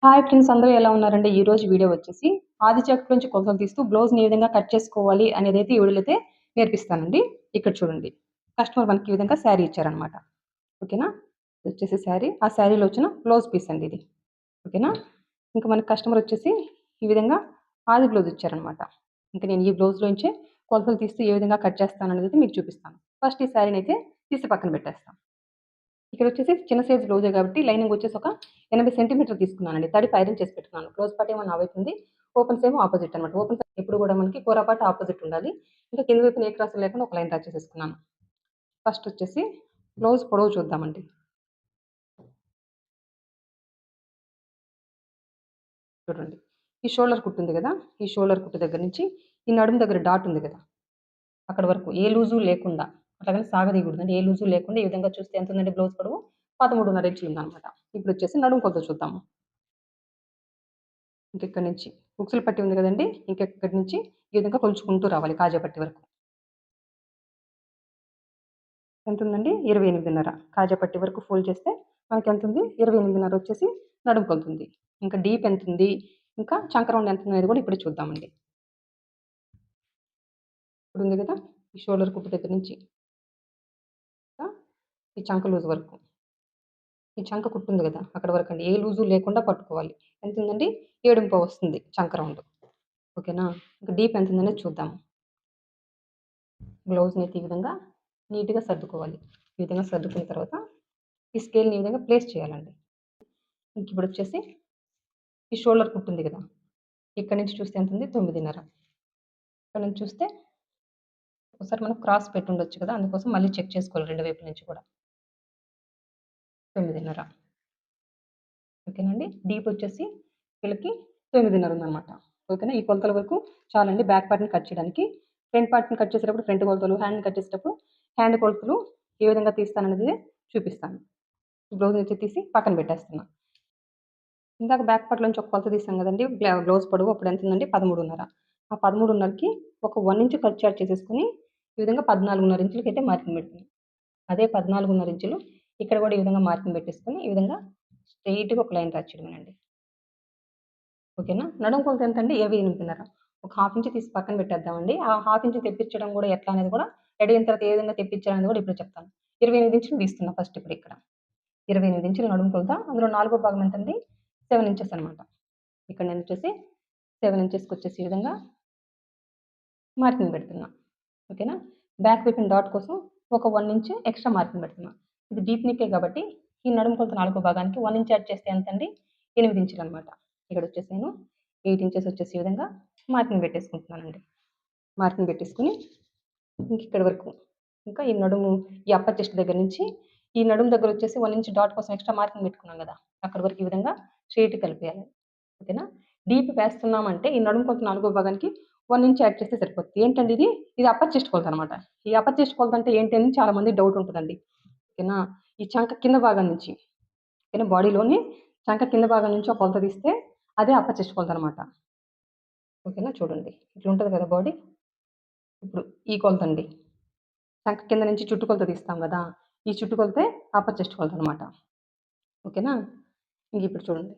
Hi friends, అందరూ ఎలా ఉన్నారండి? ఈ రోజు వీడియో వచ్చేసి ఆది జాకెట్ నుంచి కొలతలు తీస్తూ బ్లౌజ్‌ని ఏ విధంగా కట్ చేసుకోవాలి అనేదైతే ఈ వీడియోలో అయితే నేర్పిస్తానండి. ఇక్కడ చూడండి. కస్టమర్ మనకి ఈ విధంగా శారీ ఇచ్చారనమాట. ఓకేనా? ఇది వచ్చేసి శారీ. ఆ శారీలో వచ్చిన బ్లౌజ్ పీస్ అండి ఇది. ఓకేనా? ఇంకా మనకి కస్టమర్ వచ్చేసి ఈ విధంగా ఆది బ్లౌజ్ ఇచ్చారనమాట. ఇంక నేను ఈ బ్లౌజ్‌లోంచే కొలతలు తీస్తూ ఏ విధంగా కట్ చేస్తాననేది మీకు చూపిస్తాను. ఫస్ట్ ఈ శారీనైతే తీసి పక్కన పెట్టేస్తాం. ఇక్కడొచ్చేసి చిన్న సైజ్ బ్లౌజే కాబట్టి లైనింగ్ వచ్చేసి ఒక 80 సెంటీమీటర్లు తీసుకున్నానండి. తడిపి ఐరన్ చేసి పెట్టుకున్నాను. క్లోజ్ పార్ట్ ఏమో నా వైపు ఉంది. ఓపెన్స్ ఏమో ఆపోజిట్ అనమాట. ఓపెన్స్ ఎప్పుడు కూడా మనకి కూర పార్ట్ ఆపోజిట్ ఉండాలి. ఇంకా కింద వైపున ఏ క్రాసులు లేకుండా ఒక లైన్ డ్రా చేసేసుకున్నాను. ఫస్ట్ వచ్చేసి బ్లౌజ్ పొడవు చూద్దామండి. చూడండి. ఈ షోల్డర్ కుట్టు ఉంది కదా! ఈ షోల్డర్ కుట్టు దగ్గర నుంచి ఈ నడుము దగ్గర డాట్ ఉంది కదా! అక్కడి వరకు ఏ లూజు లేకుండా అట్లాగని సాగదీయకూడదండి. ఏ లూజు లేకుండా ఈ విధంగా చూస్తే ఎంతుందండి బ్లౌజ్ పొడవు? 13.5 ఇంచులు ఉందనమాట. ఇప్పుడొచ్చేసి నడుము కొలత చూద్దాము. ఇంకెక్కడి నుంచి ఉక్సులు పట్టి ఉంది కదండీ! ఇంకెక్కడి నుంచి ఈ విధంగా కొలుచుకుంటూ రావాలి కాజా పట్టి వరకు. ఎంతుందండి? 28.5. కాజా పట్టి వరకు ఫోల్డ్ చేస్తే మనకెంతుంది? 28.5 వచ్చేసి నడుము కొలుతుంది. ఇంకా డీప్ ఎంతుంది? ఇంకా చంక రౌండ్ ఎంతుందనేది కూడా ఇప్పుడే చూద్దామండి. ఇప్పుడుంది కదా! ఈ షోల్డర్ కుట్టు దగ్గర నుంచి ఇంకా ఈ చంక లూజ్ వరకు. ఈ చంక కుట్టుంది కదా! అక్కడి వరకండి. ఏ లూజు లేకుండా పట్టుకోవాలి. ఎంతుందండి? 7.5 వస్తుంది చంక రౌండ్. ఓకేనా? ఇంక డీప్ ఎంతుందనేది చూద్దాం. బ్లౌజ్‌నైతే ఈ విధంగా నీట్‌గా సర్దుకోవాలి. ఈ విధంగా సర్దుకున్న తర్వాత ఈ స్కేల్‌ని ఈ విధంగా ప్లేస్ చేయాలండి. ఇంకిప్పుడొచ్చేసి ఈ షోల్డర్ కుట్టుంది కదా! ఇక్కడి నుంచి చూస్తే ఎంతుంది? 9.5. ఇక్కడ నుంచి చూస్తే ఒకసారి మనం క్రాస్ పెట్టుండొచ్చు కదా! అందుకోసం మళ్ళీ చెక్ చేసుకోవాలి 2 వైపుల నుంచి కూడా. 9.5. ఓకేనండి. డీప్ వచ్చేసి వీళ్ళకి 9.5 ఉందనమాట. ఓకేనా? ఈ కొలతల వరకు చాలండి బ్యాక్ పార్ట్‌ని కట్ చేయడానికి. ఫ్రంట్ పార్ట్‌ని కట్ చేసేటప్పుడు ఫ్రంట్ కొలతలు, హ్యాండ్‌ని కట్ చేసేటప్పుడు హ్యాండ్ కొలతలు ఏ విధంగా తీస్తాననేది చూపిస్తాను. బ్లౌజ్‌నైతే తీసి పక్కన పెట్టేస్తున్నా. ఇందాక బ్యాక్ పార్ట్ నుంచి ఒక కొలత తీసాం కదండీ! బ్లౌజ్ పొడవు అప్పుడు ఎంతుందండి? 13.5. ఆ 13.5కి ఒక 1 ఇంచ్ ఖర్చు యాడ్ చేసేసుకొని ఈ విధంగా 14.5 ఇంచులకైతే మార్కింగ్ పెడుతున్నాం. అదే 14.5 ఇంచులు ఇక్కడ కూడా ఈ విధంగా మార్కింగ్ పెట్టేసుకొని ఈ విధంగా స్ట్రెయిట్‌గా ఒక లైన్ డ్రా చేయడమేనండి. ఓకేనా? నడుము కొలత ఎంతండి? 28.5. ఒక హాఫ్ ఇంచ్ తీసి పక్కన పెట్టేద్దామండి. ఆ హాఫ్ ఇంచ్ తెప్పించడం కూడా ఎట్లా అనేది కూడా రెడీ అయిన తర్వాత ఏ విధంగా తెప్పించాలనేది కూడా ఇప్పుడు చెప్తాను. 28 ఇంచులు తీస్తున్నా ఫస్ట్ ఇప్పుడు ఇక్కడ. 28 ఇంచులు నడుము కొలత. అందులో నాలుగో భాగం ఎంతండి? 7 ఇంచెస్ అనమాట. ఇక్కడ నేనొచ్చేసి 7 ఇంచెస్‌కొచ్చేసి ఈ విధంగా మార్కింగ్ పెడుతున్నా. ఓకేనా? బ్యాక్ వైపున డాట్ కోసం ఒక 1 ఇంచ్ ఎక్స్‌ట్రా మార్కింగ్ పెడుతున్నా. ఇది డీప్ నెక్కే కాబట్టి ఈ నడుము కొలత నాలుగో భాగానికి 1 ఇంచ్ యాడ్ చేస్తే ఎంతండి? 8 ఇంచులనమాట. ఇక్కడొచ్చేసి నేను 8 ఇంచెస్ వచ్చేసి ఈ విధంగా మార్కింగ్ పెట్టేసుకుంటున్నానండి. మార్కింగ్ పెట్టేసుకొని ఇంకిక్కడి వరకు. ఇంకా ఈ నడుము ఈ అప్పర్ చెస్ట్ దగ్గర నుంచి ఈ నడుము దగ్గరొచ్చేసి 1 ఇంచ్ డాట్ కోసం ఎక్స్‌ట్రా మార్కింగ్ పెట్టుకున్నాం గదా! అక్కడి వరకు ఈ విధంగా స్ట్రెయిట్‌గా కలిపేయాలి. ఓకేనా? డీప్ వేస్తున్నామంటే ఈ నడుము కొలత నాలుగో భాగానికి 1 ఇంచ్ యాడ్ చేస్తే సరిపోద్ది. ఏంటండి ఇది? ఇది అప్పర్ చెస్ట్ కొలతనమాట. ఈ అప్పర్ చెస్ట్ కొలత అంటే ఏంటి అని చాలా మందికి డౌట్ ఉంటదండి. ఓకేనా? ఈ చంక కింద భాగం నుంచి ఓకేనా? బాడీలోని చంక కింద భాగం నుంచి ఒక కొలత తీస్తే అదే అప్పర్ చెస్ట్ కొలతనమాట. ఓకేనా? చూడండి. ఇట్లుంటది కదా బాడీ. ఇప్పుడు ఈ కొలతండి. చంక కింద నుంచి చుట్టు కొలత తీస్తాం గదా! ఈ చుట్టు కొలతే అప్పర్ చెస్ట్ కొలతనమాట. ఓకేనా? ఇంగిప్పుడు చూడండి.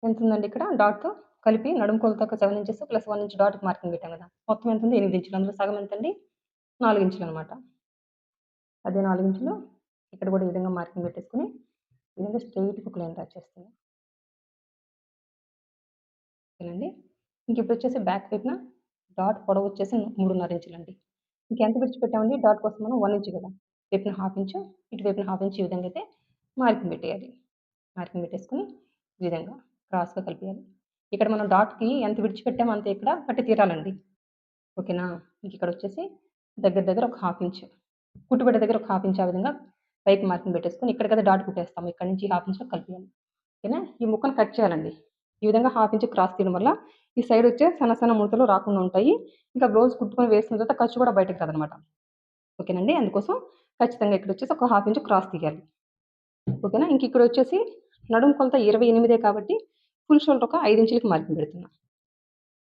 ఎంతుందండి ఇక్కడ డాట్‌తో కలిపి నడుము కొలత ఒక 7 ఇంచెస్ ప్లస్ 1 ఇంచ్ డాట్‌కి మార్కింగ్ పెట్టాం గదా! మొత్తం ఎంతుంది? 8 ఇంచులు. అందులో సగం ఎంతండి? 4 ఇంచులనమాట. అదే 4 ఇంచులు ఇక్కడ గూడా ఈ విధంగా మార్కింగ్ పెట్టేసుకొని, ఈ విధంగా స్ట్రెయిట్‌గా ఒక లైన్ డ్రా చేస్తున్నా. ఓకేనండి. ఇంకిప్పుడొచ్చేసి బ్యాక్ వైపున డాట్ పొడవొచ్చేసి 3.5 ఇంచులండి. ఇంకెంత విడిచిపెట్టామండి డాట్ కోసం మనం 1 ఇంచ్ గదా! వైపున హాఫ్ ఇంచు, ఇటు వైపున హాఫ్ ఇంచ్ ఈ విధంగా అయితే మార్కింగ్ పెట్టేయాలి. మార్కింగ్ పెట్టేసుకొని ఈ విధంగా క్రాస్‌గా కలిపేయాలి. ఇక్కడ మనం డాట్‌కి ఎంత విడిచిపెట్టామో అంతే ఇక్కడ పట్టి తీరాలండి. ఓకేనా? ఇంకిక్కడొచ్చేసి దగ్గర దగ్గర ఒక హాఫ్ ఇంచ్. కుట్టుబెట్ట దగ్గర ఒక హాఫ్ ఇంచ్ ఆ విధంగా పైకి మార్కింగ్ పెట్టేసుకొని ఇక్కడ కదా డాట్ కుట్టేస్తాము. ఇక్కడి నుంచి హాఫ్ ఇంచ్‌లో కలిపేయాలి. ఓకేనా? ఈ ముక్కను కట్ చేయాలండి. ఈ విధంగా హాఫ్ ఇంచ్ క్రాస్ తీయడం వల్ల ఈ సైడ్ వచ్చే సన్న సన్న ముడతలు రాకుండా ఉంటాయి. ఇంకా బ్లౌజ్ కుట్టుకొని వేసుకున్న తర్వాత ఖర్చు కూడా బయటకి రాదనమాట. ఓకేనండి? అందుకోసం ఖచ్చితంగా ఇక్కడొచ్చేసి ఒక హాఫ్ ఇంచ్ క్రాస్ తీయాలి. ఓకేనా? ఇంకిక్కడొచ్చేసి నడుము కొలత 28 కాబట్టి ఫుల్ షోల్డర్ ఒక 5 ఇంచులకి మార్కింగ్ పెడుతున్నా.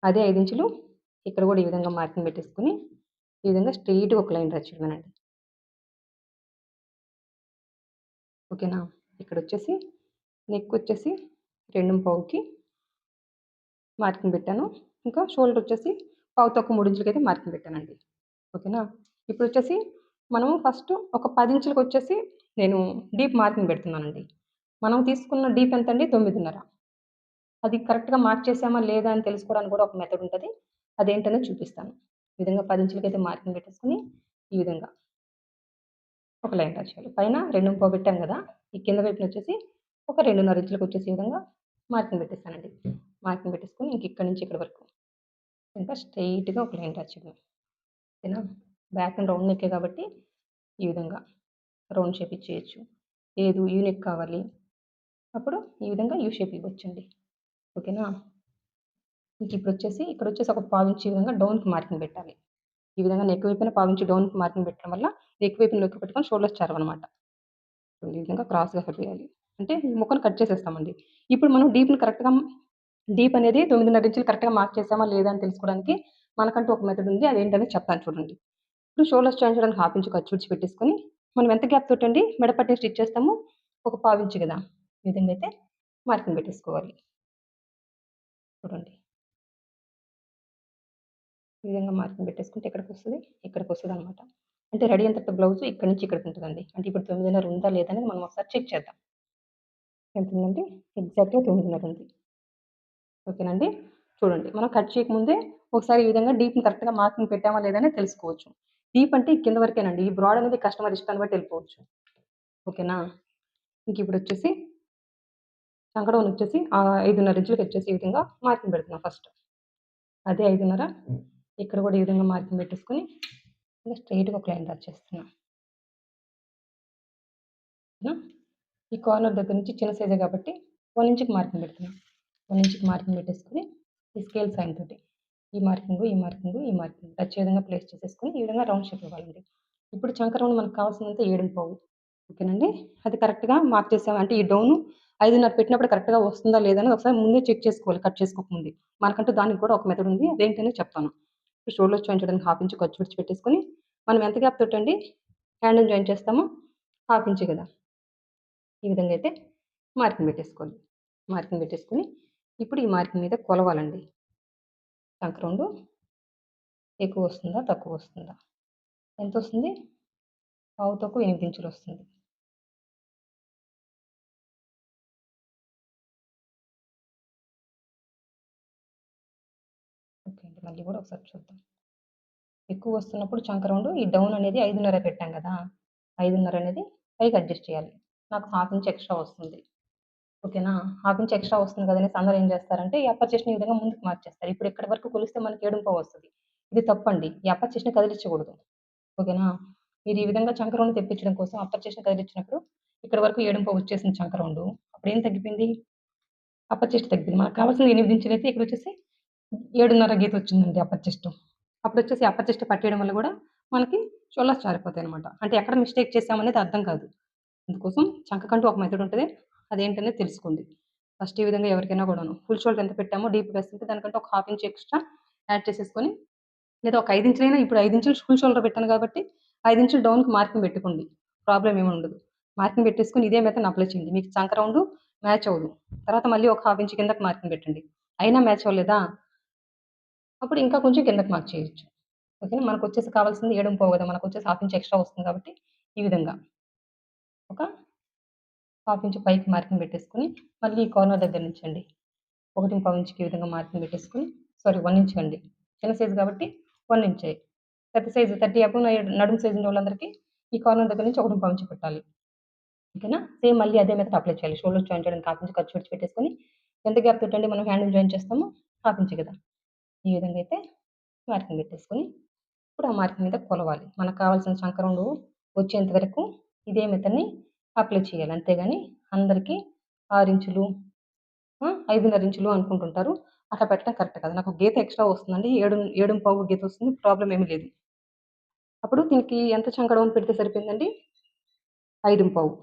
అదే 5 ఇంచులు ఇక్కడ కూడా ఈ విధంగా మార్కింగ్ పెట్టేసుకొని, ఈ విధంగా స్ట్రెయిట్‌గా ఒక లైన్ డ్రా చేయడమేనండి. ఓకేనా? ఇక్కడొచ్చేసి నెక్ వచ్చేసి 2:15కి మార్కింగ్ పెట్టాను. ఇంకా షోల్డర్ వచ్చేసి పావు తక్కువ 3 ఇంచులకైతే మార్కింగ్ పెట్టానండి. ఓకేనా? ఇప్పుడొచ్చేసి మనము ఫస్ట్ ఒక 10 ఇంచులకొచ్చేసి నేను డీప్ మార్కింగ్ పెడుతున్నానండి. మనం తీసుకున్న డీప్ ఎంతండి? 9:30. అది కరెక్ట్‌గా మార్క్ చేశామా లేదా అని తెలుసుకోవడానికి కూడా ఒక మెథడ్ ఉంటది. అదేంటనేది చూపిస్తాను. ఈ విధంగా 10 ఇంచులకైతే మార్కింగ్ పెట్టేసుకొని, ఈ విధంగా ఒక లైన్ డ్రా చేయాలి. పైన 2:15 పెట్టాం గదా! ఈ కింద వైపునొచ్చేసి ఒక 2:30 ఇంచులకొచ్చేసే విధంగా మార్కింగ్ పెట్టేసానండి. మార్కింగ్ పెట్టేసుకొని ఇంక ఇక్కడి నుంచి ఇక్కడి వరకు ఇంకా స్ట్రెయిట్‌గా ఒక లైన్ డ్రా చేయడమే. ఓకేనా? బ్యాక్ అండ్ రౌండ్ నెక్కే కాబట్టి ఈ విధంగా రౌండ్ షేప్ ఇచ్చేయొచ్చు. లేదు యూ నెక్ కావాలి, అప్పుడు ఈ విధంగా యూ షేప్ ఇవ్వొచ్చండి. ఓకేనా? ఇంకిప్పుడొచ్చేసి ఇక్కడొచ్చేసి ఒక పావించి ఈ విధంగా డౌన్‌కి మార్కింగ్ పెట్టాలి. ఈ విధంగా నెక్ వైపున పావించి డౌన్‌కి మార్కింగ్ పెట్టడం వల్ల నెక్ వైపున నొక్కి పెట్టుకొని షోల్డర్స్ చెరవనమాట. ఈ విధంగా క్రాస్‌గా కట్ చేయాలి. అంటే ముక్కను కట్ చేసేస్తామండి. ఇప్పుడు మనం డీప్‌ని కరెక్ట్‌గా డీప్ అనేది 9:30 ఇంచులు కరెక్ట్‌గా మార్క్ చేసామా లేదా అని తెలుసుకోవడానికి మనకంటూ ఒక మెథడ్ ఉంది. అదేంటనేది చెప్తాను చూడండి. ఇప్పుడు షోల్డర్స్ జాయిన్ చేయడానికి హాఫ్ ఇంచ్ ఖర్చు విడిచి పెట్టేసుకొని, మనం ఎంత గ్యాప్ తోటండి మెడ పట్టీని స్టిచ్ చేస్తాము? ఒక పావించు గదా! ఈ విధంగా అయితే మార్కింగ్ పెట్టేసుకోవాలి. చూడండి. ఈ విధంగా మార్కింగ్ పెట్టేసుకుంటే ఎక్కడికొస్తది? ఇక్కడికొస్తదనమాట. అంటే రెడీ అయిన తర్వాత బ్లౌజు ఇక్కడి నుంచి ఇక్కడికుంటదండి. అంటే ఇప్పుడు 9:30 ఉందా లేదా అనేది మనం ఒకసారి చెక్ చేద్దాం. ఎంతుందండి? ఎగ్జాక్ట్‌గా 9:30 ఉంది. ఓకేనండి. చూడండి. మనం కట్ చేయకముందే ఒకసారి ఈ విధంగా డీప్‌ని కరెక్ట్‌గా మార్కింగ్ పెట్టామా లేదా అనేది తెలుసుకోవచ్చు. డీప్ అంటే కింద వరకేనండి. ఈ బ్రాడ్ అనేది కస్టమర్ ఇష్టాన్ని బట్టి వెళ్ళిపోవచ్చు. ఓకేనా? ఇంకిప్పుడొచ్చేసి సంకడౌనొచ్చేసి 5:30 ఇంచులకొచ్చేసి ఈ విధంగా మార్కింగ్ పెడుతున్నాం ఫస్ట్. అదే 5:30 ఇక్కడ కూడా ఈ విధంగా మార్కింగ్ పెట్టేసుకొని ఇలా స్ట్రెయిట్‌గా ఒక లైన్ డ్రా చేస్తున్నా. ఓకేనా? ఈ కార్నర్ దగ్గర నుంచి చిన్న సైజే కాబట్టి 1 ఇంచ్‌కి మార్కింగ్ పెడుతున్నా. 1 ఇంచ్‌కి మార్కింగ్ పెట్టేసుకొని ఈ స్కేల్ సైన్ తోటి ఈ మార్కింగు, ఈ మార్కింగు, ఈ మార్కింగ్ టచ్ అయ్యే విధంగా ప్లేస్ చేసేసుకొని ఈ విధంగా రౌండ్ షేప్ ఇవ్వాలండి. ఇప్పుడు చంక రౌండ్ మనకు కావాల్సినంత 7:15. ఓకేనండి. అది కరెక్ట్‌గా మార్క్ చేసాం. అంటే ఈ డౌను 5:30 పెట్టినప్పుడు కరెక్ట్‌గా వస్తుందా లేదా అనేది ఒకసారి ముందే చెక్ చేసుకోవాలి కట్ చేసుకోకముందే. మనకంటూ దానికి కూడా ఒక మెథడ్ ఉంది. అదేంటనేది చెప్తాను. ఇప్పుడు షోల్డర్స్ జాయిన్ చేయడానికి హాఫ్ ఇంచ్ ఖర్చు విడిచిపెట్టేసుకొని మనం ఎంత గ్యాప్ తోటండి హ్యాండ్‌ని జాయిన్ చేస్తామో హాఫ్ ఇంచే కదా! ఈ విధంగా అయితే మార్కింగ్ పెట్టేసుకోవాలి. మార్కింగ్ పెట్టేసుకొని ఇప్పుడు ఈ మార్కింగ్ మీద కొలవాలండి. చంక రౌండు ఎక్కువొస్తుందా? తక్కువొస్తుందా? ఎంతొస్తుంది? పావు తక్కువ 8 ఇంచులొస్తుంది. ఓకే అండి. మళ్ళీ గూడా ఒకసారి చూద్దాం. ఎక్కువొస్తున్నప్పుడు చంక రౌండు ఈ డౌన్ అనేది 5:30 పెట్టాం గదా! 5:30 అనేది పైకి అడ్జస్ట్ చేయాలి. నాకు హాఫ్ ఇంచ్ ఎక్స్‌ట్రా వస్తుంది. ఓకేనా? హాఫ్ ఇంచ్ ఎక్స్‌ట్రా వస్తుంది కదనేసి అందరూ ఏం చేస్తారంటే ఈ అప్పర్ చెస్ట్‌ని ఈ విధంగా ముందుకు మార్చేస్తారు. ఇప్పుడు ఇక్కడి వరకు కొలిస్తే మనకి 7:15 వస్తది. ఇది తప్పండి. ఈ అప్పర్ చెస్ట్‌ని కదిలిచ్చకూడదు. ఓకేనా? మీరు ఈ విధంగా చంక రౌండ్ తెప్పించడం కోసం అప్పర్ చెస్ట్‌ని కదిలిచ్చినప్పుడు ఇక్కడి వరకు 7:15 వచ్చేసింది చంక రౌండు. అప్పుడేం తగ్గిపోయింది? అప్పర్ చెస్ట్ తగ్గిపోయింది. మనకు కావాల్సింది 8 ఇంచులైతే ఇక్కడొచ్చేసి 7:30 గీతొచ్చిందండి అప్పర్ చెస్ట్. అప్పుడొచ్చేసి అప్పర్ చెస్ట్ పట్టేయడం వల్ల గూడా మనకి షోల్డర్స్ జారిపోతాయనమాట. అంటే ఎక్కడ మిస్టేక్ చేశామనేది అర్థం కాదు. అందుకోసం చంకకంటూ ఒక మెథడ్ ఉంటది. అదేంటనేది తెలుసుకోండి. ఫస్ట్ ఈ విధంగా ఎవరికైనా కూడాను ఫుల్ షోల్డర్ ఎంత పెట్టామో డీప్ వేస్తుంటే దానికంటే ఒక హాఫ్ ఇంచ్ ఎక్స్‌ట్రా యాడ్ చేసేసుకొని లేదా ఒక 5 ఇంచులైనా ఇప్పుడు 5 ఇంచులు ఫుల్ షోల్డర్ పెట్టాను కాబట్టి 5 ఇంచులు డౌన్‌కి మార్కింగ్ పెట్టుకోండి. ప్రాబ్లమ్ ఏమి ఉండదు. మార్కింగ్ పెట్టేసుకొని ఇదే మెథడ్‌ని అప్లై చేయండి. మీకు చంక రౌండు మ్యాచ్ అవ్వదు. తర్వాత మళ్ళీ ఒక హాఫ్ ఇంచ్ కిందకి మార్కింగ్ పెట్టండి. అయినా మ్యాచ్ అవ్వలేదా? అప్పుడు ఇంకా కొంచెం కిందకి మార్క్ చేయొచ్చు. ఓకేనా? మనకొచ్చేసి కావాల్సింది 7:15 కదా! మనకొచ్చేసి హాఫ్ ఇంచ్ ఎక్స్‌ట్రా వస్తుంది కాబట్టి ఈ విధంగా ఒక హాఫ్ ఇంచ్ పైకి మార్కింగ్ పెట్టేసుకొని మళ్ళీ ఈ కార్నర్ దగ్గర నుంచండి 1:15 ఇంచ్‌కి ఈ విధంగా మార్కింగ్ పెట్టేసుకొని సారీ 1 ఇంచ్ అండి. చిన్న సైజ్ కాబట్టి 1 ఇంచే. పెద్ద సైజు 30 అబోవ్ నడుము సైజ్ ఉన్నోళ్ళందరికీ ఈ కార్నర్ దగ్గర నుంచి 1:15 ఇంచ్ పెట్టాలి. ఓకేనా? సేమ్ మళ్ళీ అదే మెథడ్ అప్లై చేయాలి. షోల్డర్స్ జాయిన్ చేయడానికి హాఫ్ ఇంచ్ ఖర్చు విడిచిపెట్టేసుకొని ఎంత గ్యాప్ తోటండి మనం హ్యాండ్‌ని జాయిన్ చేస్తామో హాఫ్ ఇంచ్ కదా! ఈ విధంగా అయితే మార్కింగ్ పెట్టేసుకొని ఇప్పుడు ఆ మార్కింగ్ మీద కొలవాలి. మనకు కావాల్సిన చంక రౌండు వచ్చేంత వరకు ఇదే మెథడ్‌ని అప్లై చేయాలి. అంతేగాని అందరికి 6 ఇంచులు 5:30 ఇంచులు అనుకుంటుంటారు. అట్లా పెట్టడం కరెక్ట్ కాదు. నాకు గీత ఎక్స్‌ట్రా వస్తుందండి. 7:15 గీత వస్తుంది. ప్రాబ్లమ్ ఏమి లేదు. అప్పుడు దీనికి ఎంత చంక డౌన్ పెడితే సరిపోయిందండి? 5:15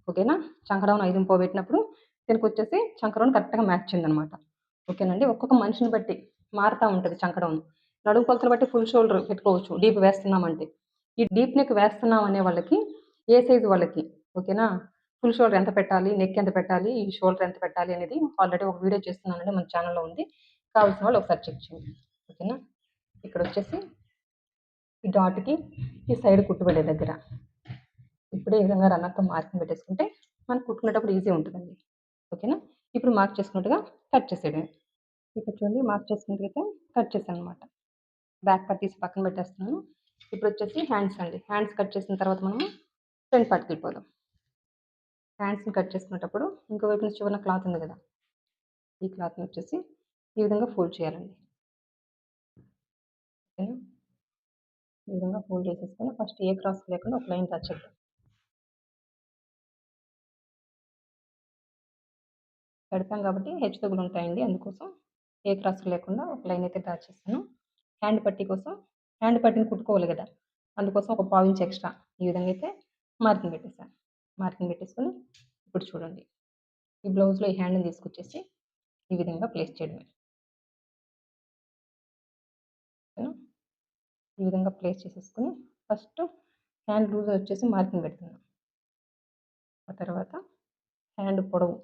ఓకేనా? చంక డౌన్ 5:15 పెట్టినప్పుడు దీనికొచ్చేసి చంక రౌండ్ కరెక్ట్‌గా మ్యాచ్ అయిందనమాట. ఓకేనండి. ఒక్కొక్క మనిషిని బట్టి మారుతా ఉంటది చంక డౌన్. నడుము కొలతలు బట్టి ఫుల్ షోల్డర్ పెట్టుకోవచ్చు. డీప్ వేస్తున్నామంటే. ఈ డీప్ నెక్ వేస్తున్నాం అనే వాళ్ళకి ఏ సైజ్ వాళ్ళకి ఓకేనా? ఫుల్ షోల్డర్ ఎంత పెట్టాలి, నెక్ ఎంత పెట్టాలి, ఈ షోల్డర్ ఎంత పెట్టాలి అనేది ఆల్రెడీ ఒక వీడియో చేస్తున్నానండి, మన ఛానల్‌లో ఉంది. కావాల్సిన వాళ్ళు ఒకసారి చెక్ చేయండి. ఓకేనా? ఇక్కడొచ్చేసి ఈ డాట్‌కి ఈ సైడ్ కుట్టుపడే దగ్గర ఇప్పుడు ఈ విధంగా రన్నర్‌తో మార్కింగ్ పెట్టేసుకుంటే మనకు కుట్టుకునేటప్పుడు ఈజీ ఉంటదండి. ఓకేనా? ఇప్పుడు మార్క్ చేసుకున్నట్టుగా కట్ చేసేయడమే. ఇక్కడ చూడండి మార్క్ చేసుకున్నట్టయితే కట్ చేశాననమాట. బ్యాక్ పార్ట్ తీసి పక్కన పెట్టేస్తున్నాను. ఇప్పుడొచ్చేసి హ్యాండ్స్ అండి. హ్యాండ్స్ కట్ చేసిన తర్వాత మనము ఫ్రంట్ పార్ట్‌కెళ్ళిపోదాం. హ్యాండ్స్‌ని కట్ చేసుకునేటప్పుడు ఇంకో వైపు నుంచి చివరన క్లాత్ ఉంది గదా! ఈ క్లాత్‌ని వచ్చేసి ఈ విధంగా ఫోల్డ్ చేయాలండి. ఓకేనా? ఈ విధంగా ఫోల్డ్ చేసేసుకొని ఫస్ట్ ఏ క్రాస్ లేకుండా ఒక లైన్ డ్రా చేద్దాం. పెడతాం కాబట్టి హెచ్చుతగ్గులుంటాయండి. అందుకోసం ఏ క్రాస్ లేకుండా ఒక లైన్ అయితే డ్రా చేశాను. హ్యాండ్ పట్టీ కోసం హ్యాండ్ పట్టీని కుట్టుకోవాలి గదా! అందుకోసం ఒక పావించి ఎక్స్‌ట్రా ఈ విధంగా అయితే మార్కింగ్ పెట్టేసాను. మార్కింగ్ పెట్టేసుకొని ఇప్పుడు చూడండి. ఈ బ్లౌజ్‌లో ఈ హ్యాండ్‌ని తీసుకొచ్చేసి ఈ విధంగా ప్లేస్ చేయడమే. ఓకేనా? ఈ విధంగా ప్లేస్ చేసేసుకొని ఫస్ట్ హ్యాండ్ లూజ్ వచ్చేసి మార్కింగ్ పెడుతున్నాం. ఆ తర్వాత హ్యాండ్ పొడవు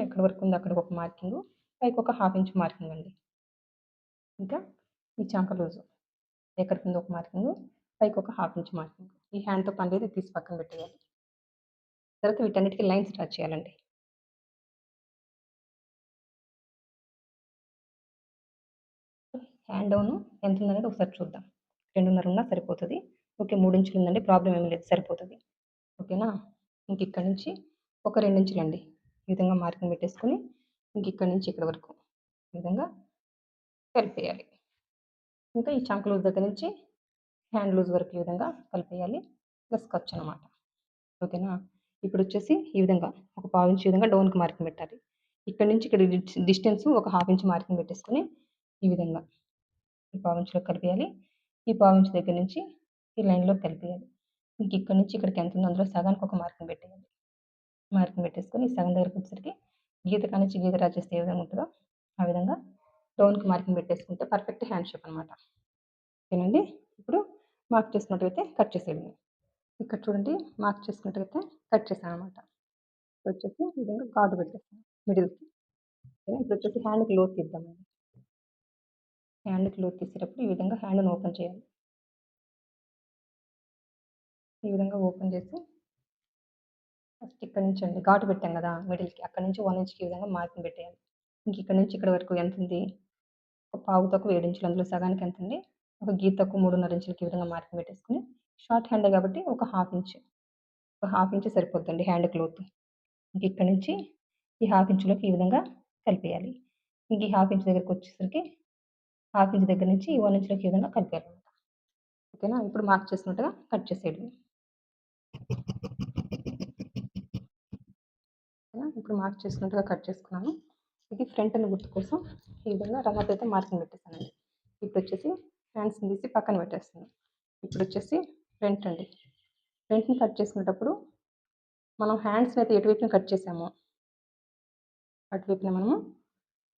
ఎక్కడి వరకు ఉందో అక్కడికి ఒక మార్కింగు, పైకి ఒక హాఫ్ ఇంచ్ మార్కింగ్ అండి. ఇంకా ఈ చంక లూజు ఎక్కడికి ఉందో ఒక మార్కింగు, పైకి ఒక హాఫ్ ఇంచ్ మార్కింగ్. ఈ హ్యాండ్‌తో పని లేదు, ఇది తీసి పక్కన పెట్టేయాలి. తర్వాత వీటన్నిటికి లైన్స్ డ్రా చేయాలండి. హ్యాండ్ డౌను ఎంతుందనేది ఒకసారి చూద్దాం. 2:30 ఉన్నా సరిపోతది. ఓకే. 3 ఇంచులు ఉందండి. ప్రాబ్లమ్ ఏమి లేదు, సరిపోతది. ఓకేనా? ఇంకిక్కడి నుంచి ఒక 2 ఇంచులండి. ఈ విధంగా మార్కింగ్ పెట్టేసుకొని ఇంకిక్కడి నుంచి ఇక్కడి వరకు ఈ విధంగా కలిపేయాలి. ఇంకా ఈ చంక లూజ్ దగ్గర నుంచి హ్యాండ్ లూజ్ వరకు ఈ విధంగా కలిపేయాలి. ప్లస్ ఖర్చనమాట. ఓకేనా? ఇప్పుడొచ్చేసి ఈ విధంగా ఒక పావించి ఈ విధంగా డౌన్‌కి మార్కింగ్ పెట్టాలి. ఇక్కడి నుంచి ఇక్కడ డిస్టెన్స్ ఒక హాఫ్ ఇంచ్ మార్కింగ్ పెట్టేసుకొని ఈ విధంగా ఈ పావించులోకి కలిపేయాలి. ఈ పావించి దగ్గర నుంచి ఈ లైన్‌లోకి కలిపేయాలి. ఇంకిక్కడి నుంచి ఇక్కడికి ఎంతుందో అందులో సగానికి ఒక మార్కింగ్ పెట్టేయాలి. మార్కింగ్ పెట్టేసుకొని ఈ సగం దగ్గరకొచ్చేసరికి గీత కానించి గీత డ్రా చేస్తే ఏ విధంగా ఉంటదో ఆ విధంగా డౌన్‌కి మార్కింగ్ పెట్టేసుకుంటే పర్ఫెక్ట్ హ్యాండ్ షేప్ అనమాట. ఓకేనండి. ఇప్పుడు మార్క్ చేసుకున్నట్టయితే కట్ చేసేయడమే. ఇక్కడ చూడండి మార్క్ చేసుకున్నట్టయితే కట్ చేశాననమాట. ఇప్పుడొచ్చేసి ఈ విధంగా ఘాటు పెట్టేస్తాను మిడిల్‌కి. ఓకేనా? ఇప్పుడొచ్చేసి హ్యాండ్‌కి లోతు తీద్దామండి. హ్యాండ్‌కి లోతు తీసేటప్పుడు ఈ విధంగా హ్యాండ్‌ని ఓపెన్ చేయాలి. ఈ విధంగా ఓపెన్ చేసి ఫస్ట్ ఇక్కడి నుంచి అండి ఘాటు పెట్టాం గదా! మిడిల్‌కి అక్కడి నుంచి 1 ఇంచ్‌కి ఈ విధంగా మార్కింగ్ పెట్టేయాలి. ఇంకిక్కడి నుంచి ఇక్కడి వరకు ఎంతుంది? ఒక పావు తక్కువ 7 ఇంచులు. అందులో సగానికి ఎంతండి? ఒక గీత తక్కువ 3.5 ఇంచులకి ఈ విధంగా మార్కింగ్ పెట్టేసుకొని షార్ట్ హ్యాండే కాబట్టి ఒక హాఫ్ ఇంచ్. ఒక హాఫ్ ఇంచ్ సరిపోద్దండి హ్యాండ్‌కి లోతు. ఇంకిక్కడి నుంచి ఈ హాఫ్ ఇంచులోకి ఈ విధంగా కలిపేయాలి. ఇంక ఈ హాఫ్ ఇంచ్ దగ్గరకొచ్చేసరికి హాఫ్ ఇంచ్ దగ్గర నుంచి ఈ 1 ఇంచ్‌లోకి ఈ విధంగా కలిపేయాలన్నమాట. ఓకేనా? ఇప్పుడు మార్క్ చేసినట్టుగా కట్ చేసేయడమే. ఓకేనా? ఇప్పుడు మార్క్ చేసినట్టుగా కట్ చేసుకున్నాను. ఇది ఫ్రంట్ అండ్ గుర్తు కోసం ఈ విధంగా రన్నర్‌తో అయితే మార్కింగ్ పెట్టేసానండి. ఇప్పుడొచ్చేసి హ్యాండ్స్‌ని తీసి పక్కన పెట్టేస్తున్నాను. ఇప్పుడొచ్చేసి ఫ్రంట్ అండి. ఫ్రంట్‌ని కట్ చేసుకునేటప్పుడు మనం హ్యాండ్స్‌ని అయితే ఎటువైపున కట్ చేసామో అటువైపున మనము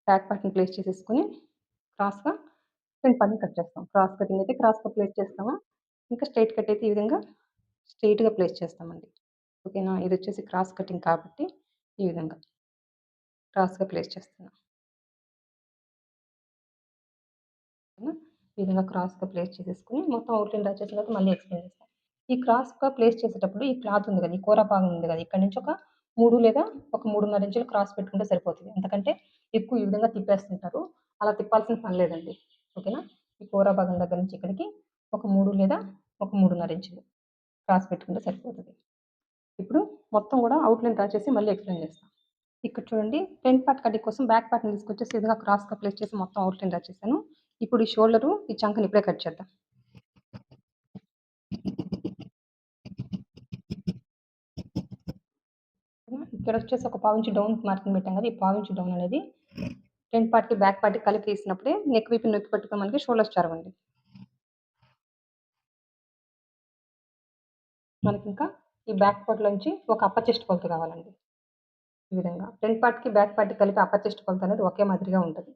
బ్యాక్ పార్ట్‌ని ప్లేస్ చేసేసుకొని క్రాస్‌గా ఫ్రంట్ పార్ట్‌ని కట్ చేస్తాం. క్రాస్ కటింగ్ అయితే క్రాస్‌గా ప్లేస్ చేస్తాము. ఇంకా స్ట్రెయిట్ కట్ అయితే ఈ విధంగా స్ట్రెయిట్‌గా ప్లేస్ చేస్తామండి. ఓకేనా? ఇదొచ్చేసి క్రాస్ కటింగ్ కాబట్టి ఈ విధంగా క్రాస్‌గా ప్లేస్ చేస్తున్నా. ఓకేనా? ఈ విధంగా క్రాస్‌గా ప్లేస్ చేసేసుకొని మొత్తం అవుట్‌లైన్ డ్రా చేసిన తర్వాత మళ్ళీ ఎక్స్‌ప్లెయిన్ చేస్తా. ఈ క్రాస్‌గా ప్లేస్ చేసేటప్పుడు ఈ క్లాత్ ఉంది కదా! ఈ కూర భాగం ఉంది కదా! ఇక్కడి నుంచి ఒక 3 లేదా ఒక 3:30 ఇంచులు క్రాస్ పెట్టుకుంటే సరిపోతది. ఎందుకంటే ఎక్కువ ఈ విధంగా తిప్పేస్తుంటారు. అలా తిప్పాల్సిన పని లేదండి. ఓకేనా? ఈ కూర భాగం దగ్గర నుంచి ఇక్కడికి ఒక 3 లేదా ఒక 3:30 ఇంచులు క్రాస్ పెట్టుకుంటే సరిపోతది. ఇప్పుడు మొత్తం గూడా అవుట్‌లైన్ డ్రా చేసి మళ్ళీ ఎక్స్‌ప్లెయిన్ చేస్తా. ఇక్కడ చూడండి ఫ్రంట్ పార్ట్ కటింగ్ కోసం బ్యాక్ పార్ట్‌ని తీసుకొచ్చేసి ఈ విధంగా క్రాస్‌గా ప్లేస్ చేసి మొత్తం అవుట్‌లైన్ డ్రా చేశాను. ఇప్పుడు ఈ షోల్డరు, ఈ చంకని ఇప్పుడే కట్ చేద్దాం. ఇక్కడొచ్చేసి ఒక పావించి డౌన్ మార్కింగ్ పెట్టాం కదా! ఈ పావించి డౌన్ అనేది ఫ్రంట్ పార్ట్‌కి, బ్యాక్ పార్ట్‌కి కలిపి తీసినప్పుడే నెక్ వైపున నొక్కి పట్టుకొని మనకి షోల్డర్స్ చారవండి. మనకింకా ఈ బ్యాక్ పార్ట్‌లోంచి ఒక అప్పర్ చెస్ట్ కొలత కావాలండి. ఈ విధంగా ఫ్రంట్ పార్ట్‌కి, బ్యాక్ పార్ట్‌కి కలిపి అప్పర్ చెస్ట్ కొలత అనేది ఒకే మాదిరిగా ఉంటది.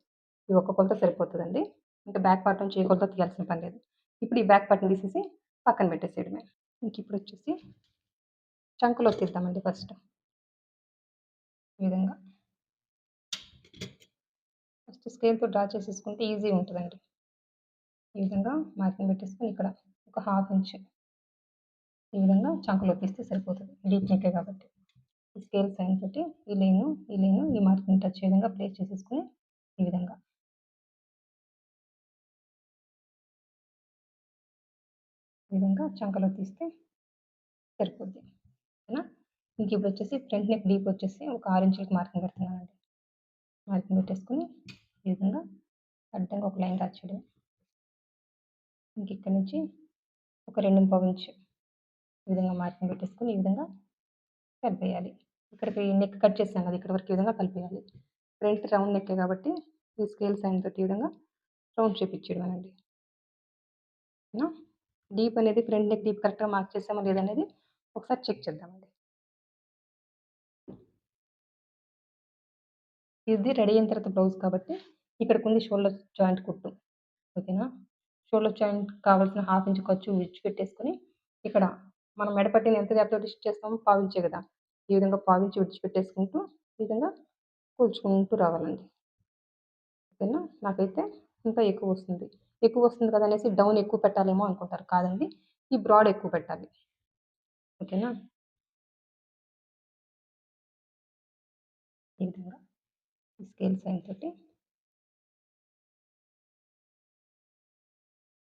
ఈ ఒక్క కొలత సరిపోతదండి. ఇంకా బ్యాక్ పార్ట్ నుంచి ఏ కొలత తీయాల్సిన పని లేదు. ఇప్పుడు ఈ బ్యాక్ పార్ట్‌ని తీసేసి పక్కన పెట్టేసేయడమే. ఇప్పుడు వచ్చేసి చంకలో తీద్దామండి ఫస్ట్. ఈ విధంగా ఫస్ట్ స్కేల్‌తో డ్రా చేసేసుకుంటే ఈజీ ఉంటదండి. ఈ విధంగా మార్కింగ్ పెట్టేసుకొని ఇక్కడ ఒక హాఫ్ ఇంచ్ ఈ విధంగా చంకలో తీస్తే సరిపోతుంది. డీప్ నెక్కే కాబట్టి. ఈ స్కేల్ సైన్ తోటి ఈ మార్కింగ్ టచ్ అయ్యే విధంగా ప్లేస్ చేసేసుకొని ఈ విధంగా చంకలో తీస్తే సరిపోద్ది. ఓకేనా? ఇప్పుడు వచ్చేసి ఫ్రంట్ నెక్ డీప్ వచ్చేసి ఒక 6 ఇంచులకి మార్కింగ్ పెడుతున్నానండి. మార్కింగ్ పెట్టేసుకొని ఈ విధంగా అడ్డంగా ఒక లైన్ డ్రా చేయడం. ఇక్కడ నుంచి ఒక 2.25 ఇంచ్ ఈ విధంగా మార్కింగ్ పెట్టేసుకొని ఈ విధంగా కలిపేయాలి. ఇక్కడికి నెక్ కట్ చేసాం కదా! ఇక్కడి వరకు ఈ విధంగా కలిపేయాలి. ఫ్రంట్ రౌండ్ నెక్కే కాబట్టి ఈ స్కేల్ సైన్ తోటి ఈ విధంగా రౌండ్ షేప్ ఇచ్చేయడమేనండి. ఓకేనా? డీప్ అనేది ఫ్రంట్ నెక్ డీప్ కరెక్ట్‌గా మార్క్ చేసామా లేదనేది ఒకసారి చెక్ చేద్దామండి. ఇది రెడీ అయిన తర్వాత బ్లౌజ్ కాబట్టి ఇక్కడికుంది షోల్డర్ జాయింట్ కుట్టు. ఓకేనా? షోల్డర్ జాయింట్ కావాల్సిన హాఫ్ ఇంచ్ ఖర్చు విడిచిపెట్టేసుకొని ఇక్కడ మనం మెడపట్టీని ఎంత గ్యాప్‌తోటి స్టిచ్ చేస్తామో పావించే కదా! ఈ విధంగా పావించి విడిచిపెట్టేసుకుంటూ ఈ విధంగా కూర్చుకుంటూ రావాలండి. ఓకేనా? నాకైతే ఇంకా ఎక్కువొస్తుంది. ఎక్కువొస్తుంది కదా అనేసి డౌన్ ఎక్కువ పెట్టాలేమో అనుకుంటారు. కాదండి. ఈ బ్రాడ్ ఎక్కువ పెట్టాలి. ఓకేనా? ఈ విధంగా ఈ స్కేల్ సైన్ తోటి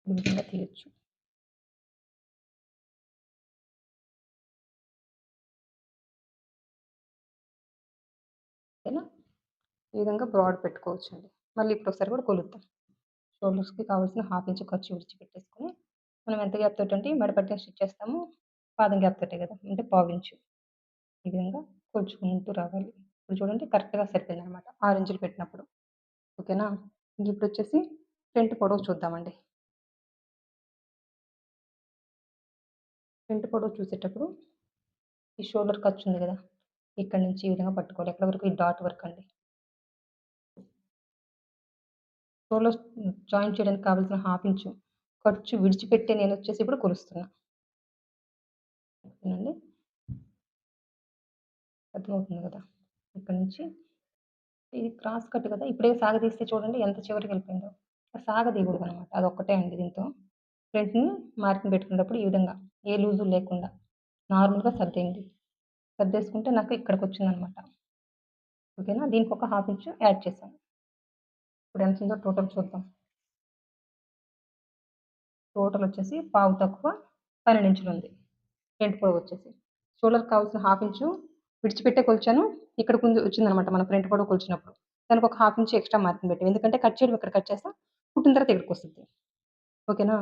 ఈ విధంగా తీయొచ్చు. ఓకేనా? ఈ విధంగా బ్రాడ్ పెట్టుకోవచ్చండి. మళ్ళీ ఇప్పుడొకసారి కూడా కొలుద్దాం. షోల్డర్స్‌కి కావాల్సిన హాఫ్ ఇంచ్ ఖర్చు విడిచిపెట్టేసుకొని, మనం ఎంత గ్యాప్ తోటంటే మెడపట్టీని స్టిచ్ చేస్తామో పాదం గ్యాప్ తోటే కదా! అంటే పావించు. ఈ విధంగా కొలుచుకుంటూ రావాలి. ఇప్పుడు చూడండి కరెక్ట్‌గా సరిపోయిందనమాట. 6 ఇంచులు పెట్టినప్పుడు. ఓకేనా? ఇప్పుడొచ్చేసి ఫ్రంట్ పొడవు చూద్దామండి. ఫ్రంట్ పొడవు చూసేటప్పుడు ఈ షోల్డర్ ఖర్చు ఉంది కదా! ఇక్కడి నుంచి ఈ విధంగా పట్టుకోవాలి. ఎక్కడి వరకు? ఈ డాట్ వరకండి. షోల్డర్ జాయింట్ చేయడానికి కావాల్సిన హాఫ్ ఇంచు ఖర్చు విడిచిపెట్టి నేనొచ్చేసి ఇప్పుడు కొలుస్తున్నా. ఓకేనండి. అర్థమవుతుంది కదా! ఇక్కడి నుంచి ఇది క్రాస్ కట్ కదా! ఇప్పుడే సాగదీస్తే చూడండి ఎంత చివరికెళ్ళిపోయిందో. సాగదీయకూడదనమాట. అదొక్కటే అండి దీంతో. ఫ్రంట్‌ని మార్కింగ్ పెట్టుకునేటప్పుడు ఈ విధంగా ఏ లూజు లేకుండా నార్మల్‌గా సర్దేయండి. సర్దేసుకుంటే నాకు ఇక్కడికొచ్చిందనమాట. ఓకేనా? దీనికొక హాఫ్ ఇంచు యాడ్ చేశాను. ఇప్పుడు ఎంతుందో టోటల్ చూద్దాం. టోటల్ వచ్చేసి పావు తక్కువ 12 ఇంచులుంది. ఫ్రంట్ పొడవొచ్చేసి. షోల్డర్‌కి కావాల్సిన హాఫ్ ఇంచు విడిచిపెట్టే కొలిచాను. ఇక్కడికుంది వచ్చిందనమాట మన ఫ్రంట్ పొడవు కొలిచినప్పుడు. దానికొక హాఫ్ ఇంచ్ ఎక్స్‌ట్రా మార్కింగ్ పెట్టాం. ఎందుకంటే కట్ చేయడం ఇక్కడ కట్ చేస్తాం. కుట్టిన తర్వాత ఇక్కడికొస్తది. ఓకేనా?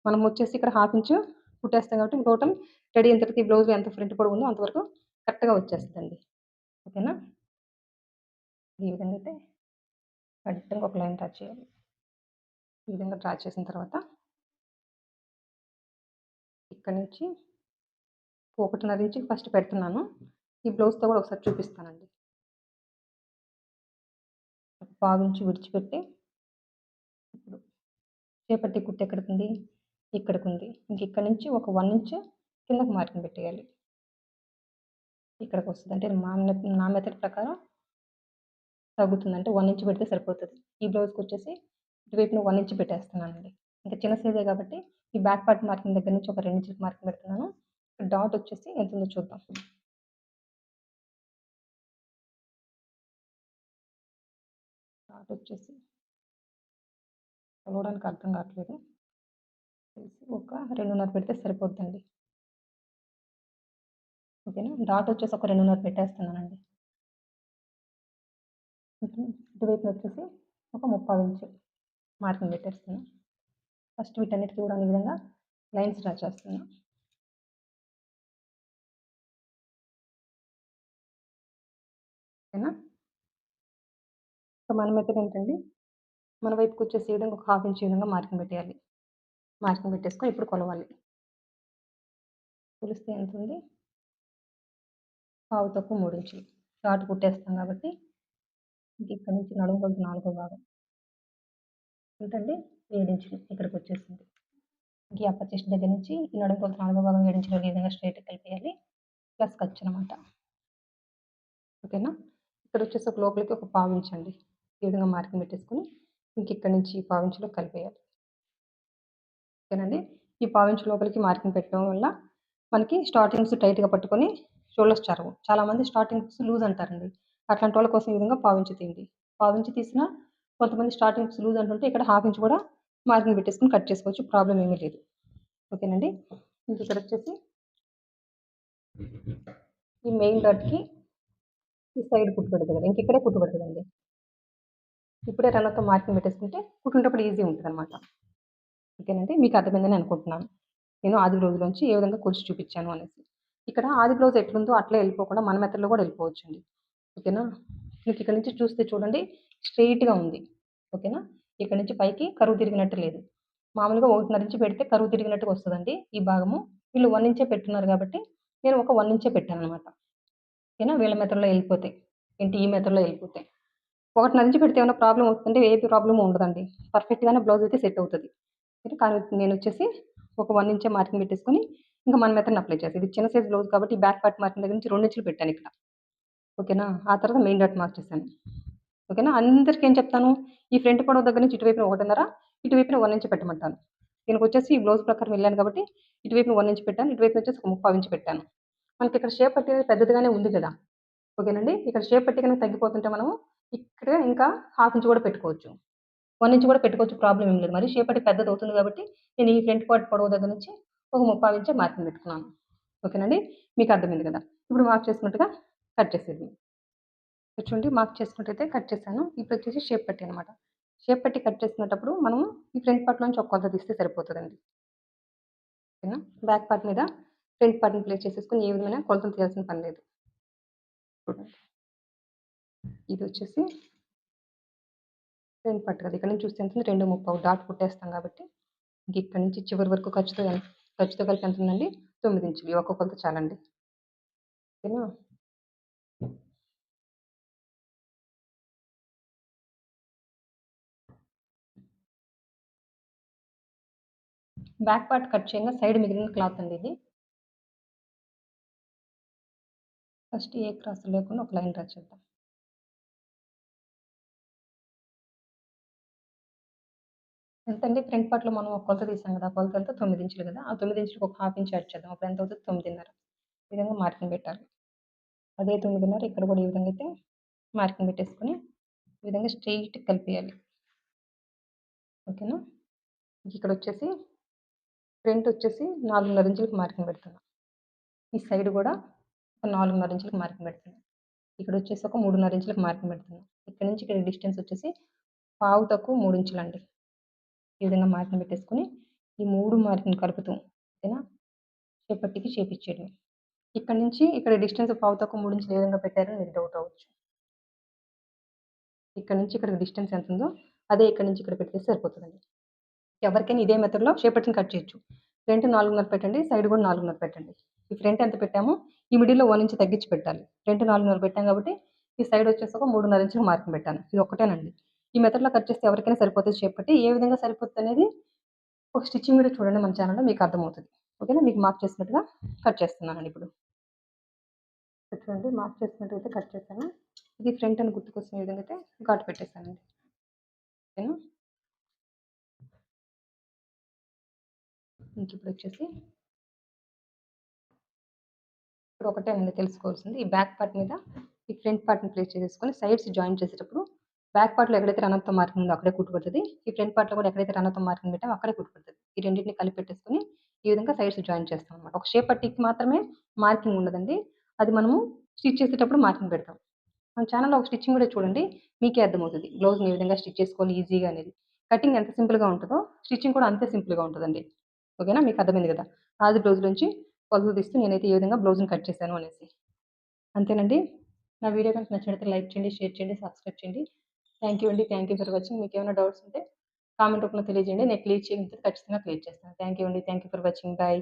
మనం వచ్చేసి ఇక్కడ హాఫ్ ఇంచు కుట్టేస్తాం కాబట్టి టోటల్ రెడీ అయిన తర్వాత ఈ బ్లౌజ్ ఎంత ఫ్రంట్ పొడవుందో అంతవరకు కరెక్ట్‌గా వచ్చేస్తదండి. ఓకేనా? ఈ విధంగా అయితే కరెక్ట్‌గా ఒక లైన్ డ్రా చేయాలి. ఈ విధంగా డ్రా చేసిన తర్వాత ఇక్కడి నుంచి 1.5 ఇంచుకి ఫస్ట్ పెడుతున్నాను. ఈ బ్లౌజ్‌తో కూడా ఒకసారి చూపిస్తానండి. పావించి విడిచిపెట్టి ఇప్పుడు చేపట్టే కుట్టు ఎక్కడికుంది? ఇక్కడికుంది. ఇక్కడి నుంచి ఒక 1 ఇంచ్ కిందకి మార్కింగ్ పెట్టేయాలి. ఇక్కడికొస్తది. అంటే నా మెథడ్ ప్రకారం తగ్గుతుంది. అంటే 1 ఇంచ్ పెడితే సరిపోతది. ఈ బ్లౌజ్‌కొచ్చేసి ఇటువైపున 1 ఇంచ్ పెట్టేస్తున్నానండి. ఇంకా చిన్న సైజే కాబట్టి ఈ బ్యాక్ పార్ట్ మార్కింగ్ దగ్గర నుంచి ఒక 2 ఇంచులకి మార్కింగ్ పెడుతున్నాను. డాట్ వచ్చేసి ఎంతుందో చూద్దాం. డాట్ వచ్చేసి కొలవడానికి అర్థం కావట్లేదు. ఒక 2.5 పెడితే సరిపోద్దండి. ఓకేనా? డాట్ వచ్చేసి ఒక 2.5 పెట్టేస్తున్నానండి. ఇటువైపున వచ్చేసి ఒక 3/4 ఇంచు మార్కింగ్ పెట్టేస్తున్నా. ఫస్ట్ వీటన్నిటికి కూడా ఈ విధంగా లైన్స్ డ్రా చేస్తున్నా. ఓకేనా? సో, మన మెథడ్ ఏంటండి, మన వైపుకొచ్చేసి ఈ విధంగా ఒక హాఫ్ ఇంచ్ ఈ విధంగా మార్కింగ్ పెట్టేయాలి. మార్కింగ్ పెట్టేసుకొని ఇప్పుడు కొలవాలి. కొలిస్తే ఎంతుంది? పావు తక్కువ 3 ఇంచులు. డాట్ కుట్టేస్తాం కాబట్టి ఇక్కడి నుంచి నడుము కొలత నాలుగో భాగం ఎంతండి? 7 ఇంచులు ఇక్కడికొచ్చేసింది. ఈ అప్పర్ చెస్ట్ దగ్గర నుంచి ఈ నడుము కొలత 4వ భాగం 7 ఇంచులు ఈ విధంగా స్ట్రెయిట్‌గా కలిపేయాలి. ప్లస్ ఖర్చనమాట. ఓకేనా? ఇక్కడొచ్చేసి ఒక లోపలికి ఒక పావించండి. ఈ విధంగా మార్కింగ్ పెట్టేసుకొని, ఇంకిక్కడి నుంచి ఈ పావించులో కలిపేయాలి. ఓకేనండి. ఈ పావించి లోపలికి మార్కింగ్ పెట్టడం వల్ల మనకి స్టార్టింగ్స్ టైట్‌గా పట్టుకొని షోల్డర్స్ చరవు. చాలామంది స్టార్టింగ్స్ లూజ్ అంటారండి. అట్లాంటి వాళ్ళ కోసం ఈ విధంగా పావించి తీయండి. పావించి తీసినా కొంతమంది స్టార్టింగ్స్ లూజ్ అంటుంటే ఇక్కడ హాఫ్ ఇంచ్ కూడా మార్కింగ్ పెట్టేసుకొని కట్ చేసుకోవచ్చు. ప్రాబ్లమ్ ఏమీ లేదు. ఓకేనండి. ఇంకిక్కడొచ్చేసి ఈ మెయిన్ డాట్‌కి ఈ సైడ్ కుట్టు పడుతది కదా! ఇంకిక్కడే కుట్టు పడుతదండి. ఇప్పుడే రన్నర్‌తో మార్కింగ్ పెట్టేసుకుంటే కుట్టునేటప్పుడు ఈజీ ఉంటదనమాట. ఓకేనండి. మీకు అర్థమైందని అనుకుంటున్నాను. నేను ఆది బ్లౌజ్‌లోంచి ఏ విధంగా కొలిచి చూపిచ్చాను అనేసి. ఇక్కడ ఆది బ్లౌజ్ ఎట్లుందో అట్లే ఎళ్ళిపోకుండా మన మెథడ్‌లో కూడా ఎళ్ళిపోవచ్చండి. ఓకేనా? మీకు ఇక్కడ నుంచి చూస్తే చూడండి స్ట్రెయిట్‌గా ఉంది. ఓకేనా? ఇక్కడ నుంచి పైకి కరువు తిరిగినట్టు లేదు. మామూలుగా 1.5 ఇంచ్ పెడితే కరువు తిరిగినట్టుగా వస్తదండి ఈ భాగము. వీళ్ళు 1 ఇంచే పెట్టున్నారు కాబట్టి నేను ఒక 1 ఇంచే పెట్టాననమాట. ఓకేనా? వీళ్ళ మెథడ్‌లో ఎళ్ళిపోతే. ఏంటి ఈ మెథడ్‌లో ఎళ్ళిపోతే. 1.5 ఇంచ్ పెడితే ఏమన్నా ప్రాబ్లమ్ అవుతుందంటే ఏ ప్రాబ్లమ్ ఉండదండి. పర్ఫెక్ట్‌గానే బ్లౌజ్ అయితే సెట్ అవుతది. అయితే కానీ నేనొచ్చేసి ఒక 1 ఇంచే మార్కింగ్ పెట్టేసుకొని, ఇంక మన మెథడ్‌ని అప్లై చేశా. ఇది చిన్న సైజ్ బ్లౌజ్ కాబట్టి బ్యాక్ పార్ట్ మార్కింగ్ దగ్గర నుంచి 2 ఇంచులు పెట్టానిక్కడ. ఓకేనా? ఆ తర్వాత మెయిన్ డాట్ మార్క్ చేశాను. ఓకేనా? అందరికి ఏం చెప్తాను, ఈ ఫ్రంట్ పొడవు దగ్గర నుంచి ఇటువైపున 1.5, ఇటువైపున 1 ఇంచ్ పెట్టమంటాను. దీనికొచ్చేసి ఈ బ్లౌజ్ ప్రకారం వెళ్ళాను కాబట్టి, ఇటువైపున 1 ఇంచ్ పెట్టాను. ఇటువైపున వచ్చేసి ఒక 3/4 ఇంచ్ పెట్టాను. మనకిక్కడ షేప్ పట్టీ అనేది పెద్దదిగానే ఉంది గదా! ఓకేనండి. ఇక్కడ షేప్ పట్టీ గనుక తగ్గిపోతుంటే మనము ఇక్కడ ఇంకా హాఫ్ ఇంచ్ కూడా పెట్టుకోవచ్చు. 1 ఇంచ్ కూడా పెట్టుకోవచ్చు. ప్రాబ్లమ్ ఏం లేదు. మరి షేప్ పట్టీ పెద్దదవుతుంది కాబట్టి, నేను ఈ ఫ్రంట్ పార్ట్ పొడవు దగ్గర నుంచి ఒక 3/4 ఇంచ్ మార్కింగ్ పెట్టుకున్నాను. ఓకేనండి. మీకు అర్థమైంది గదా! ఇప్పుడు మార్క్ చేసుకున్నట్టుగా కట్ చేసేయడమే. ఇక్కడ చూడండి మార్క్ చేసుకున్నట్టయితే కట్ చేశాను. ఇప్పుడొచ్చేసి షేప్ పట్టీ అనమాట. షేప్ పట్టీ కట్ చేసుకునేటప్పుడు మనము ఈ ఫ్రంట్ పార్ట్ నుంచి ఒక కొలత తీస్తే సరిపోతదండి. ఓకేనా? బ్యాక్ పార్ట్ మీద ఫ్రంట్ పార్ట్‌ని ప్లేస్ చేసేసుకొని ఏ విధమైన కొలతలు తీయాల్సిన పని లేదు. చూడండి. ఇదొచ్చేసి ఫ్రంట్ పార్ట్ కదా! ఇక్కడ నుంచి చూస్తే ఎంతుంది 2:35 డాట్ కుట్టేస్తాం కాబట్టి, ఇంకిక్కడి నుంచి చివరి వరకు ఖర్చుతో కలిపి ఎంతుందండి 9 ఇంచులు. ఈ ఒక్క కొలత చాలండి. ఓకేనా? బ్యాక్ పార్ట్ కట్ చేయంగా సైడ్ మిగిలిన క్లాత్ అండి ఇది. ఫస్ట్ ఏ క్రాస్ లేకుండా ఒక లైన్ డ్రా చేద్దాం. ఎంతండి ఫ్రంట్ పార్ట్‌లో మనం ఒక కొలత తీసాం కదా! ఆ కొలత ఎంత 9 ఇంచులు కదా! ఆ 9 ఇంచులకి ఒక హాఫ్ ఇంచ్ యాడ్ చేద్దాం. అప్పుడు ఎంత అవుతది 9:30. ఈ విధంగా మార్కింగ్ పెట్టాలి. అదే 9:30 ఇక్కడ కూడా ఈ విధంగా అయితే మార్కింగ్ పెట్టేసుకొని, ఈ విధంగా స్ట్రెయిట్‌గా కలిపేయాలి. ఓకేనా? ఇక్కడొచ్చేసి ఫ్రంట్ వచ్చేసి 4:30 ఇంచులకి మార్కింగ్ పెడుతున్నా. ఈ సైడ్ కూడా ఒక 4:30 ఇంచులకి మార్కింగ్ పెడుతున్నా. ఇక్కడొచ్చేసి ఒక 3:30 ఇంచులకి మార్కింగ్ పెడుతున్నా. ఇక్కడి నుంచి ఇక్కడికి డిస్టెన్స్ వచ్చేసి పావు తక్కువ 3 ఇంచులండి. ఈ విధంగా మార్కింగ్ పెట్టేసుకొని, ఈ 3 మార్కింగ్ కలుపుతూ ఓకేనా? షేప్ పట్టీకి షేప్ ఇచ్చేయడమే. ఇక్కడి నుంచి ఇక్కడ డిస్టెన్స్ పావు తక్కువ 3 ఇంచులు ఏ విధంగా పెట్టారని మీకు డౌట్ అవ్వచ్చు. ఇక్కడి నుంచి ఇక్కడికి డిస్టెన్స్ ఎంతుందో అదే ఇక్కడి నుంచి ఇక్కడ పెడితే సరిపోతదండి. ఎవరికైనా ఇదే మెథడ్‌లో షేప్ పట్టీని కట్ చేయొచ్చు. ఫ్రంట్ 4:30 పెట్టండి. సైడ్ కూడా 4:30 పెట్టండి. ఈ ఫ్రంట్ ఎంత పెట్టామో ఈ మిడిల్‌లో 1 ఇంచ్ తగ్గించి పెట్టాలి. ఫ్రంట్ 4:30 పెట్టాం కాబట్టి ఈ సైడ్ వచ్చేసి ఒక 3:30 ఇంచులు మార్కింగ్ పెట్టాను. ఇది ఒక్కటేనండి. ఈ మెథడ్‌లో కట్ చేస్తే ఎవరికైనా సరిపోతది షేప్ పట్టీ. ఏ విధంగా సరిపోద్దనేది ఒక స్టిచ్చింగ్ వీడియో చూడండి మన ఛానెల్‌లో మీకు అర్థమవుతది. ఓకేనా? మీకు మార్క్ చేసినట్టుగా కట్ చేస్తున్నానండి ఇప్పుడు. ఇక్కడ చూడండి మార్క్ చేసినట్టయితే కట్ చేశాను. ఇది ఫ్రంట్ అని గుర్తుకొచ్చిన విధంగా అయితే ఘాటు పెట్టేసానండి. ఓకేనా? ఇంకిప్పుడొచ్చేసి ఇప్పుడు ఒకటేనండి తెలుసుకోవాల్సింది. ఈ బ్యాక్ పార్ట్ మీద ఈ ఫ్రంట్ పార్ట్‌ని ప్లేస్ చేసేసుకొని సైడ్స్ జాయిన్ చేసేటప్పుడు బ్యాక్ పార్ట్‌లో ఎక్కడైతే రనర్‌తో మార్కింగ్ ఉందో అక్కడే కుట్టు పడుతది. ఈ ఫ్రంట్ పార్ట్‌లో కూడా ఎక్కడైతే రనర్‌తో మార్కింగ్ పెట్టామో అక్కడే కుట్టు పడుతది. ఈ రెండిటిని కలిపి పెట్టేసుకొని ఈ విధంగా సైడ్స్ జాయిన్ చేస్తామనమాట. ఒక షేప్ పట్టీకి మాత్రమే మార్కింగ్ ఉండదండి. అది మనము స్టిచ్ చేసేటప్పుడు మార్కింగ్ పెడతాం. మన ఛానెల్‌లో ఒక స్టిచ్చింగ్ వీడియో చూడండి. మీకే అర్థమవుతది. బ్లౌజ్‌ని ఏ విధంగా స్టిచ్ చేసుకోవాలి ఈజీగా అనేది. కటింగ్ ఎంత సింపుల్‌గా ఉంటదో స్టిచ్చింగ్ కూడా అంతే సింపుల్‌గా ఉంటదండి. ఓకేనా? మీకు అర్థమైంది కదా! ఆది బ్లౌజ్ నుంచి కొలతలు తీస్తూ నేనైతే ఏ విధంగా బ్లౌజ్‌ని కట్ చేశాను అనేసి. అంతేనండి. నా వీడియో గనుక నచ్చినట్లయితే లైక్ చేయండి, షేర్ చేయండి, సబ్స్క్రైబ్ చేయండి. థాంక్ యూ అండి. Thank you for watching. మీకేమైనా డౌట్స్ ఉంటే కామెంట్ రూపంలో తెలియజేయండి. నేను క్లియర్ చేయగలిగితే ఖచ్చితంగా క్లియర్ చేస్తాను. థాంక్ యూ అండి. Thank you for watching. By.